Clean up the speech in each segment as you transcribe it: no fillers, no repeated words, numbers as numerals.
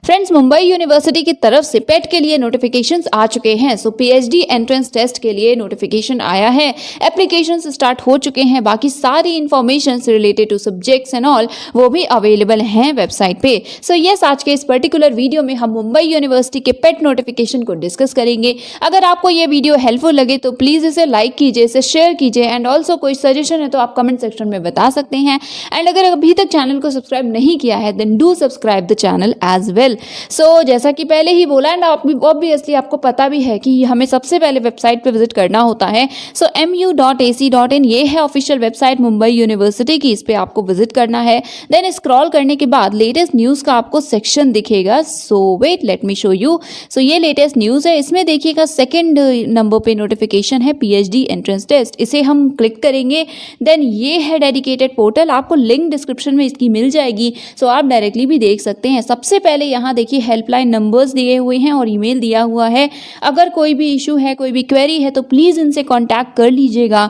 Friends, Mumbai university की तरफ से पेट के लिए नोटिफिकेशंस आ चुके हैं। सो पीएचडी एंट्रेंस टेस्ट के लिए नोटिफिकेशन आया है, एप्लीकेशंस स्टार्ट हो चुके हैं। बाकी सारी information related two subjects and all वो भी अवेलेबल हैं वेबसाइट पे। सो यस, आज के इस पर्टिकुलर वीडियो में हम मुंबई यूनिवर्सिटी के पेट नोटिफिकेशन को डिस्कस करेंगे। अगर आपको ये वीडियो हेल्पफुल लगे तो प्लीज़ इसे लाइक कीजिए, इसे शेयर कीजिए एंड ऑल्सो कोई सजेशन है तो आप कमेंट सेक्शन में बता सकते हैं। एंड अगर अभी तक चैनल को सब्सक्राइब नहीं किया है then do subscribe the channel as well. So जैसा कि पहले ही बोला एंड ऑब्वियसली आपको पता भी है कि हमें सबसे पहले वेबसाइट पे विजिट करना होता है। सो mu.ac.in ये है ऑफिशियल वेबसाइट मुंबई यूनिवर्सिटी की, इस पे आपको विजिट करना है। देन स्क्रॉल करने के बाद लेटेस्ट न्यूज़ का आपको सेक्शन दिखेगा। So wait, let me show you. So ये लेटेस्ट न्यूज़ है, इसमें देखिएगा सेकेंड नंबर पे नोटिफिकेशन है पीएचडी एंट्रेंस टेस्ट, इसे हम क्लिक करेंगे। देन ये है डेडिकेटेड पोर्टल, आपको लिंक डिस्क्रिप्शन में इसकी मिल जाएगी। सो आप डायरेक्टली भी देख सकते हैं। सबसे पहले यहाँ देखिए हेल्पलाइन नंबर्स दिए हुए हैं और ईमेल दिया हुआ है। अगर कोई भी इशू है, कोई भी क्वेरी है तो प्लीज़ इनसे कांटेक्ट कर लीजिएगा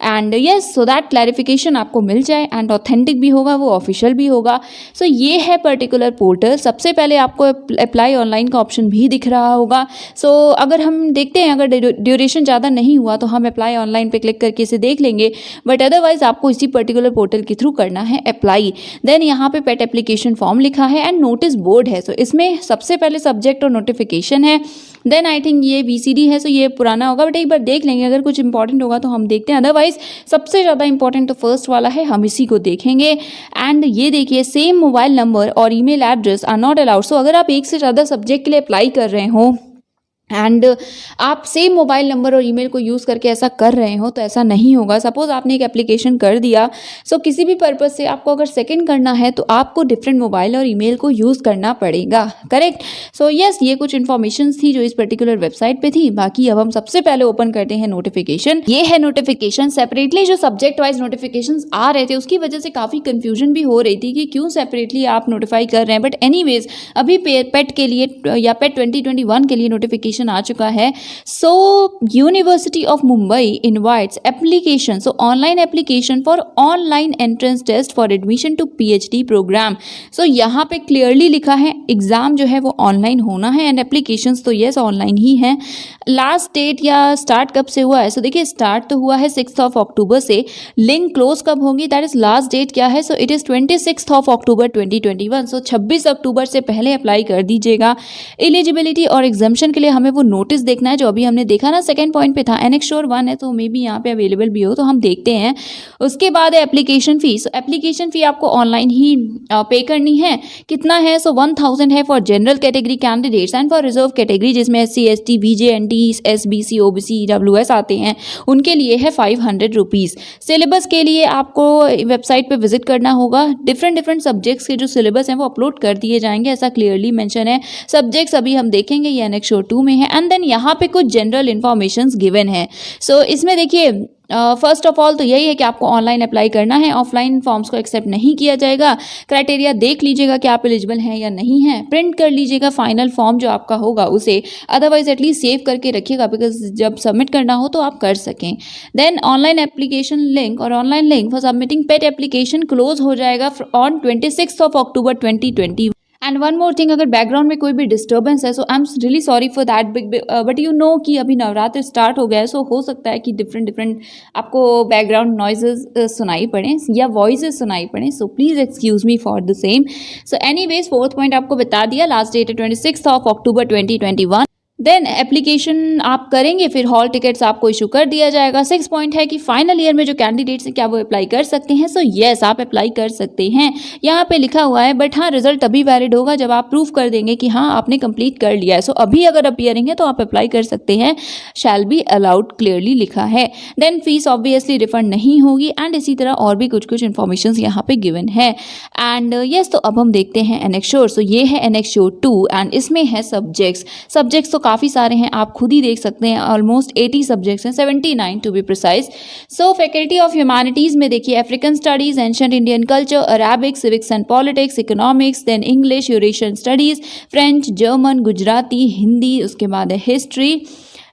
and yes, so that clarification आपको मिल जाए एंड ऑथेंटिक भी होगा, वो ऑफिशियल भी होगा। सो ये है पर्टिकुलर पोर्टल। सबसे पहले आपको अप्लाई ऑनलाइन का ऑप्शन भी दिख रहा होगा। सो अगर हम देखते हैं, अगर ड्यूरेशन ज़्यादा नहीं हुआ तो हम अप्लाई ऑनलाइन पे क्लिक करके इसे देख लेंगे, बट अदरवाइज आपको इसी पर्टिकुलर पोर्टल के थ्रू करना है अप्लाई। देन यहाँ पे पेट एप्लीकेशन फॉर्म लिखा है एंड नोटिस बोर्ड है। सो इसमें सबसे पहले सब्जेक्ट और नोटिफिकेशन है। देन आई थिंक ये वीसीडी है, सो ये पुराना होगा बट एक बार देख लेंगे, अगर कुछ इंपॉर्टेंट होगा तो हम देखते हैं। अदरवाइज सबसे ज़्यादा इंपॉर्टेंट तो फर्स्ट वाला है, हम इसी को देखेंगे। एंड ये देखिए सेम मोबाइल नंबर और email address are not allowed. So अगर आप एक से ज़्यादा सब्जेक्ट के लिए अप्लाई कर रहे हो एंड आप सेम मोबाइल नंबर और ईमेल को यूज़ करके ऐसा कर रहे हो तो ऐसा नहीं होगा। सपोज आपने एक एप्लीकेशन कर दिया, सो किसी भी पर्पज़ से आपको अगर सेकंड करना है तो आपको डिफरेंट मोबाइल और ईमेल को यूज़ करना पड़ेगा, करेक्ट। सो यस, ये कुछ इन्फॉर्मेशन थी जो इस पर्टिकुलर वेबसाइट पे थी। बाकी अब हम सबसे पहले ओपन करते हैं नोटिफिकेशन। ये है नोटिफिकेशन। सेपरेटली जो सब्जेक्ट वाइज नोटिफिकेशन आ रहे थे उसकी वजह से काफ़ी कन्फ्यूजन भी हो रही थी कि क्यों सेपरेटली आप नोटिफाई कर रहे हैं, बट एनीवेज अभी पेट के लिए या पेट 2021 के लिए नोटिफिकेशन आ चुका है। So university of Mumbai invites application, so online application for online entrance test for admission to PhD program. So यहाँ पे क्लियरली लिखा है एग्जाम जो है वो ऑनलाइन होना है एंड एप्लीकेशंस तो यस ऑनलाइन ही है। लास्ट डेट या स्टार्ट कब से हुआ है, सो देखिए स्टार्ट तो हुआ है 6 अक्टूबर से। लिंक क्लोज कब होगी, दैट इज लास्ट डेट क्या है, सो इट इज़ 26 अक्टूबर 2021। सो 26 अक्टूबर से पहले अप्लाई कर दीजिएगा। एलिजिबिलिटी और एग्जाम्शन के लिए हमें वो नोटिस देखना है जो अभी हमने देखा ना, सेकंड पॉइंट पे था। एनेक्श्योर 1 है तो मे बी यहाँ पे अवेलेबल भी हो, तो हम देखते हैं। उसके बाद है एप्लीकेशन फी। सो एप्लीकेशन फी आपको ऑनलाइन ही पे करनी है। कितना है, सो 1000 है for general category candidates and for reserve category जिसमें SC ST VJNT SBC OBC EWS आते हैं उनके लिए है 500 रुपीज़। सिलेबस के लिए आपको वेबसाइट पे विजिट करना होगा। डिफरेंट सब्जेक्ट्स के जो सिलेबस हैं वो अपलोड कर दिए जाएंगे, ऐसा क्लियरली मेंशन है। सब्जेक्ट्स अभी हम देखेंगे, ये एनेक्श्योर 2 में है। एंड देन यहाँ पे कुछ जनरल इन्फॉर्मेशंस गिवन है। सो इसमें देखिए फर्स्ट ऑफ ऑल तो यही है कि आपको ऑनलाइन अप्लाई करना है, ऑफलाइन फॉर्म्स को एक्सेप्ट नहीं किया जाएगा। क्राइटेरिया देख लीजिएगा कि आप एलिजिबल हैं या नहीं हैं। प्रिंट कर लीजिएगा फाइनल फॉर्म जो आपका होगा उसे, अदरवाइज एटलीस्ट सेव करके रखिएगा बिकॉज जब सबमिट करना हो तो आप कर सकें। देन ऑनलाइन एप्लीकेशन लिंक और online link for submitting PET application close हो जाएगा on 26 October 2020। And one more thing, अगर बैकग्राउंड में कोई भी डिस्टर्बेंस है so I am really sorry for that, but you know कि अभी नवरात्र स्टार्ट हो गया है, सो हो सकता है कि डिफरेंट आपको बैकग्राउंड नॉइजेस सुनाई पड़े या वॉइसेस सुनाई पड़े। So please excuse me for the same. So anyways fourth point आपको बता दिया, लास्ट डेट है 26 अक्टूबर 2021। देन एप्लीकेशन आप करेंगे, फिर हॉल टिकट्स आपको इशू कर दिया जाएगा। 6 पॉइंट है कि फाइनल ईयर में जो कैंडिडेट्स हैं क्या वो अप्लाई कर सकते हैं। सो येस, आप अप्लाई कर सकते हैं, यहाँ पे लिखा हुआ है। बट हाँ, रिजल्ट तभी वैलिड होगा जब आप प्रूफ कर देंगे कि हाँ आपने कंप्लीट कर लिया है। सो अभी अगर अपीयरिंग है तो आप अप्लाई कर सकते हैं, शैल बी अलाउड क्लियरली लिखा है। देन फीस ऑब्वियसली रिफंड नहीं होगी एंड इसी तरह और भी कुछ इन्फॉर्मेशन यहाँ पे गिवन है। एंड यस, तो अब हम देखते हैं एनेक्श्योर। सो ये है एनेक्श्योर 2 एंड इसमें है सब्जेक्ट्स तो काफ़ी सारे हैं, आप खुद ही देख सकते हैं। ऑलमोस्ट 80 सब्जेक्ट्स हैं, 79 to be precise. So faculty of humanities में देखिए African studies, ancient Indian culture, Arabic, civics and politics, economics, then English, Eurasian studies, French, German, Gujarati, Hindi, उसके बाद है history,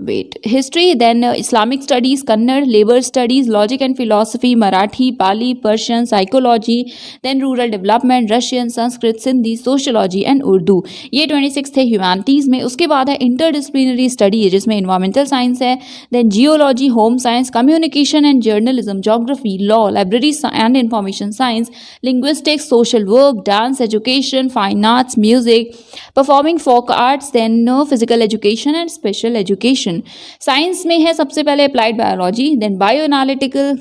wait history, then Islamic studies, Kannada, labour studies, logic and philosophy, Marathi, Pali, Persian, psychology, then rural development, Russian, Sanskrit, Sindhi, sociology and Urdu. ये 26 थे humanities में। उसके बाद है interdisciplinary study जिसमें इन्वायरमेंटल साइंस है, then geology, home science, communication and journalism, geography, law, library and information science, linguistics, social work, dance, education, fine arts, music, performing folk arts, then physical education and special education. Science में है सबसे पहले applied biology, then bio analytical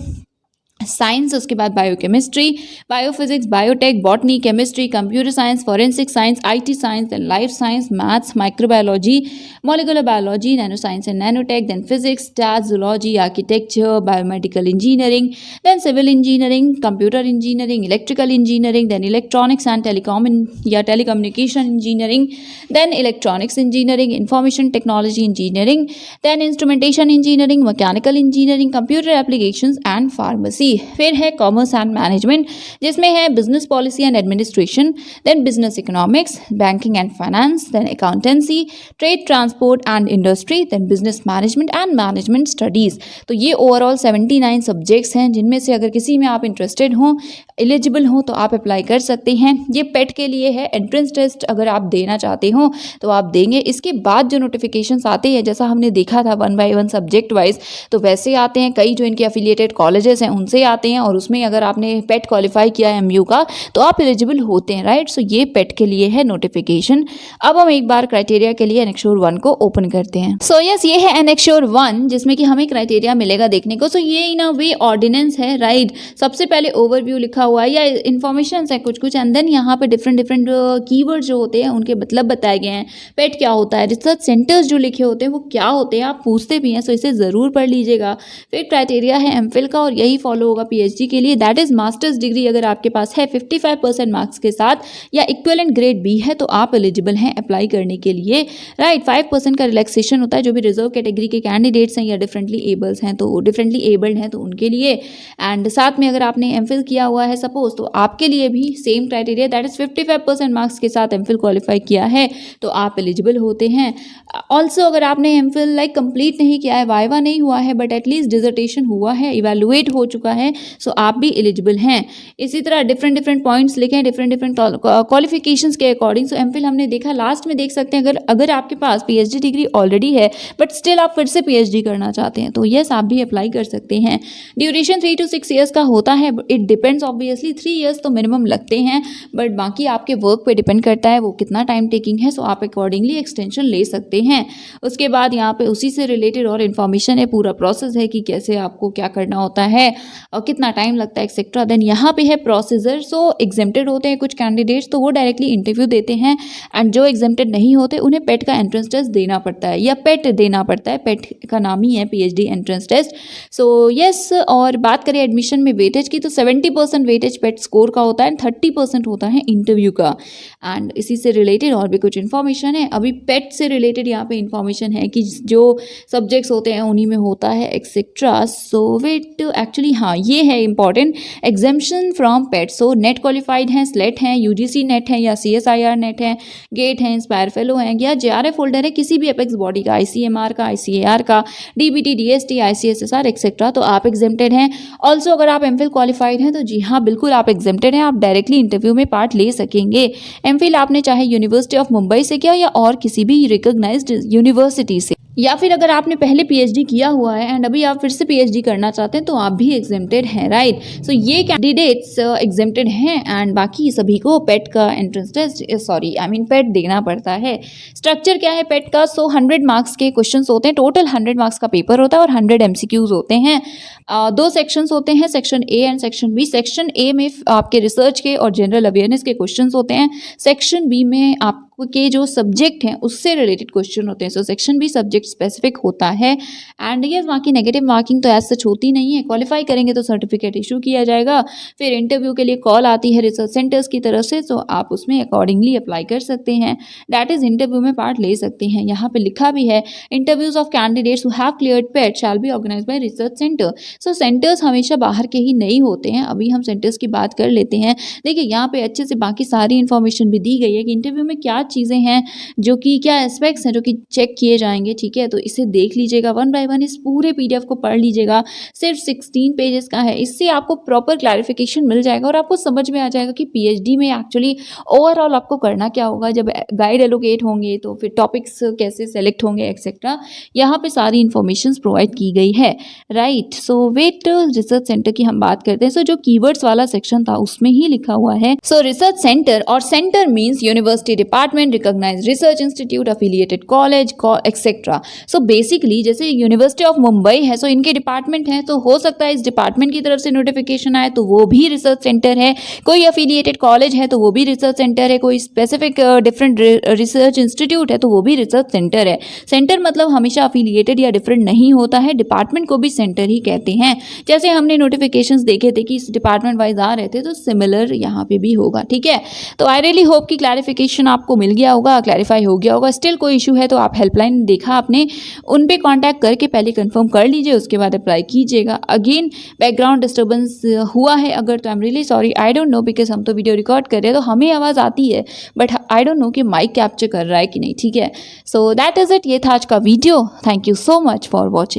science, उसके बाद biochemistry, biophysics, biotech, botany, chemistry, computer science, forensic science, IT science, then life science, maths, microbiology, molecular biology, nano science and nanotech, then physics, stats, zoology, architecture, biomedical engineering, then civil engineering, computer engineering, electrical engineering, then electronics and telecommunication engineering, then electronics engineering, information technology engineering, then instrumentation engineering, mechanical engineering, computer applications and pharmacy. फिर है commerce and management जिसमें है business policy and administration, then business economics, banking and finance, then accountancy, trade, transport and industry, then business management and management studies. तो ये overall 79 subjects हैं जिनमें से अगर किसी में आप इंटरेस्टेड हों, एलिजिबल हों तो आप अप्लाई कर सकते हैं। ये पेट के लिए है, एंट्रेंस टेस्ट अगर आप देना चाहते हो तो आप देंगे। इसके बाद जो नोटिफिकेशंस आते हैं जैसा हमने देखा था 1 by 1 सब्जेक्ट वाइज, तो वैसे आते हैं। कई जो इनके एफिलिएटेड कॉलेजेस हैं उनसे आते हैं और उसमें अगर आपने पेट क्वालिफाई किया है एमयू का तो आप एलिजिबल होते हैं, राइट। सो ये पेट के लिए है नोटिफिकेशन। अब हम एक बार क्राइटेरिया के लिए एनेक्श्योर 1 को ओपन करते हैं। सो यस, ये है एनेक्श्योर 1 जिसमें कि हमें क्राइटेरिया मिलेगा देखने को। सो ये इन अ वे ऑर्डिनेंस है, राइट। सबसे पहले ओवरव्यू लिखा हुआ है या इन्फॉर्मेशन है कुछ कुछ, एंड देन यहाँ पे डिफरेंट कीवर्ड जो होते हैं उनके मतलब बताए गए हैं। पेट क्या होता है, रिसर्च सेंटर्स जो लिखे होते हैं वो क्या होते हैं, आप पूछते भी हैं, सो इसे ज़रूर पढ़ लीजिएगा। फिर क्राइटेरिया है एमफिल का और यही फॉलो होगा पीएचडी के लिए, दैट इज मास्टर्स डिग्री अगर आपके पास है 55% मार्क्स के साथ या इक्विवेलेंट ग्रेड बी है तो आप एलिजिबल हैं अप्लाई करने के लिए, राइट। 5% का रिलैक्सेशन होता है जो भी रिजर्व कैटेगरी के कैंडिडेट्स हैं या डिफरेंटली एबल्ड हैं तो उनके लिए। एंड साथ में अगर आपने एमफिल किया हुआ है सपोज तो आपके लिए भी same criteria, that is 55% marks के साथ एमफिल क्वालिफाई किया है तो आप एलिजिबल होते हैं। ऑल्सो अगर आपने एमफिल कंप्लीट नहीं किया है, वाइवा नहीं हुआ है, बट एटलीस्ट डिजर्टेशन हुआ है, इवैल्यूएट हो चुका है, सो आप भी एलिजिबल हैं। इसी तरह डिफरेंट पॉइंट्स लिखे डिफरेंट क्वालिफिकेशंस के अकॉर्डिंग। सो एमफिल हमने देखा, लास्ट में देख सकते हैं अगर आपके पास पीएचडी डिग्री ऑलरेडी है बट स्टिल आप फिर से पीएचडी करना चाहते हैं तो यस आप भी अप्लाई कर सकते हैं। ड्यूरेशन 3 to 6 ईयर्स का होता है, इट डिपेंड्स ऑब्वियसली, 3 ईयर्स तो मिनिमम लगते हैं बट बाकी आपके वर्क पे डिपेंड करता है वो कितना टाइम टेकिंग है, सो आप अकॉर्डिंगली एक्सटेंशन ले सकते हैं। उसके बाद यहाँ पे उसी से रिलेटेड और इन्फॉर्मेशन है, पूरा प्रोसेस है कि कैसे आपको क्या करना होता है और कितना टाइम लगता है एक्सेट्रा। देन यहाँ पे है प्रोसीजर। सो एग्जेम्प्टेड होते हैं कुछ कैंडिडेट्स तो वो डायरेक्टली इंटरव्यू देते हैं एंड जो एग्जेम्प्टेड नहीं होते उन्हें पेट का एंट्रेंस टेस्ट देना पड़ता है या पेट देना पड़ता है, पेट का नाम ही है PhD entrance test. So yes, और बात करें एडमिशन में वेटेज की तो 70% वेटेज पेट स्कोर का होता है एंड 30% होता है इंटरव्यू का। एंड इसी से रिलेटेड और भी कुछ इन्फॉर्मेशन है, अभी पेट से रिलेटेड यहाँ पे इन्फॉर्मेशन है कि जो सब्जेक्ट्स होते हैं उन्हीं में होता है एक्सेट्रा। सो वेट एक्चुअली हाँ ये है important, exemption from pet. So net qualified हैं, स्लेट हैं, यूजीसी नेट है या सीएसआईआर नेट है, गेट है, इंस्पायर फेलो हैं या जेआरएफ होल्डर है किसी भी एपेक्स बॉडी का, आईसीएमआर का, आईसीएआर का, डीबीटी, डीएसटी, आईसीएसएसआर एक्सेट्रा, तो आप एग्जेम्प्टेड हैं। ऑल्सो अगर आप एमफिल क्वालिफाइड हैं तो जी हाँ बिल्कुल आप एग्जेम्प्टेड हैं, आप डायरेक्टली इंटरव्यू में पार्ट ले सकेंगे। एमफिल आपने चाहे यूनिवर्सिटी ऑफ मुंबई से किया या और किसी भी रिकॉग्नाइज्ड यूनिवर्सिटी से, या फिर अगर आपने पहले पीएचडी किया हुआ है एंड अभी आप फिर से पीएचडी करना चाहते हैं तो आप भी एग्जेम्प्टेड हैं, राइट। सो ये कैंडिडेट्स एग्जेम्प्टेड हैं एंड बाकी सभी को पेट का एंट्रेंस टेस्ट पेट देना पड़ता है। स्ट्रक्चर क्या है पेट का? सो 100 मार्क्स के क्वेश्चंस होते हैं, टोटल 100 मार्क्स का पेपर होता है और 100 एमसीक्यूज होते हैं। 2 सेक्शंस होते हैं, section A and section B. Section A में आपके रिसर्च के और जनरल अवेयरनेस के क्वेश्चंस होते हैं, सेक्शन बी में आप के जो सब्जेक्ट हैं उससे रिलेटेड क्वेश्चन होते हैं। सो सेक्शन भी सब्जेक्ट स्पेसिफिक होता है एंड ये बाकी नेगेटिव मार्किंग तो एज सच होती नहीं है, क्वालिफाई करेंगे तो सर्टिफिकेट इशू किया जाएगा। फिर इंटरव्यू के लिए कॉल आती है रिसर्च सेंटर्स की तरफ से, तो आप उसमें अकॉर्डिंगली अप्लाई कर सकते हैं, दैट इज इंटरव्यू में पार्ट ले सकते हैं। यहाँ पे लिखा भी है interviews of candidates who have cleared PET shall be organised by research centre. So centres हमेशा बाहर के ही नहीं होते हैं, अभी हम सेंटर्स की बात कर लेते हैं। देखिए यहाँ पे अच्छे से बाकी सारी इन्फॉर्मेशन भी दी गई है कि इंटरव्यू में क्या चीज़ें हैं जो कि क्या एस्पेक्ट्स हैं जो कि चेक किए जाएंगे, ठीक है। तो इसे देख लीजिएगा वन बाय वन, इस पूरे PDF को पढ़ लीजिएगा, सिर्फ 16 पेजेस का है। इससे आपको प्रॉपर क्लैरिफिकेशन मिल जाएगा और आपको समझ में आ जाएगा कि PhD में एक्चुअली ओवरऑल आपको करना क्या होगा। जब गाइड एलोकेट होंगे तो फिर टॉपिक्स कैसे सेलेक्ट होंगे एक्सेट्रा, यहाँ पे सारी इन्फॉर्मेशन प्रोवाइड की गई है, राइट। सो वेट रिसर्च सेंटर की हम बात करते हैं। सो जो कीवर्ड्स वाला सेक्शन था उसमें ही लिखा हुआ है, सो रिसर्च सेंटर और centre means university, department, recognised research institute, affiliated college etcetera. So basically जैसे यूनिवर्सिटी ऑफ मुंबई है, सो इनके डिपार्टमेंट है, तो हो सकता है इस डिपार्टमेंट की तरफ से नोटिफिकेशन आए तो वो भी रिसर्च सेंटर है। कोई अफिलिएटेड कॉलेज है तो वो भी रिसर्च सेंटर है। कोई स्पेसिफिक डिफरेंट रिसर्च इंस्टीट्यूट है तो वो भी रिसर्च सेंटर है। सेंटर मतलब हमेशा अफिलिएटेड या डिफरेंट नहीं होता है, डिपार्टमेंट को भी सेंटर ही कहते हैं। जैसे हमने नोटिफिकेशंस देखे थे कि इस डिपार्टमेंट वाइज आ रहे थे, तो सिमिलर यहाँ पे भी होगा, ठीक है। तो आई रियली होप कि क्लैरिफिकेशन आपको मिल गया होगा, क्लैरिफाई हो गया होगा। स्टिल कोई इशू है तो आप हेल्पलाइन देखा आपने, उन पे कांटेक्ट करके पहले कंफर्म कर लीजिए, उसके बाद अप्लाई कीजिएगा। अगेन बैकग्राउंड डिस्टर्बेंस हुआ है अगर, तो आई am really sorry, I don't know, because हम तो वीडियो रिकॉर्ड कर रहे हैं तो हमें आवाज़ आती है, बट आई डोंट नो कि माइक कैप्चर कर रहा है कि नहीं, ठीक है। सो दैट इज़ इट, ये था आज का video. Thank you so much for watching.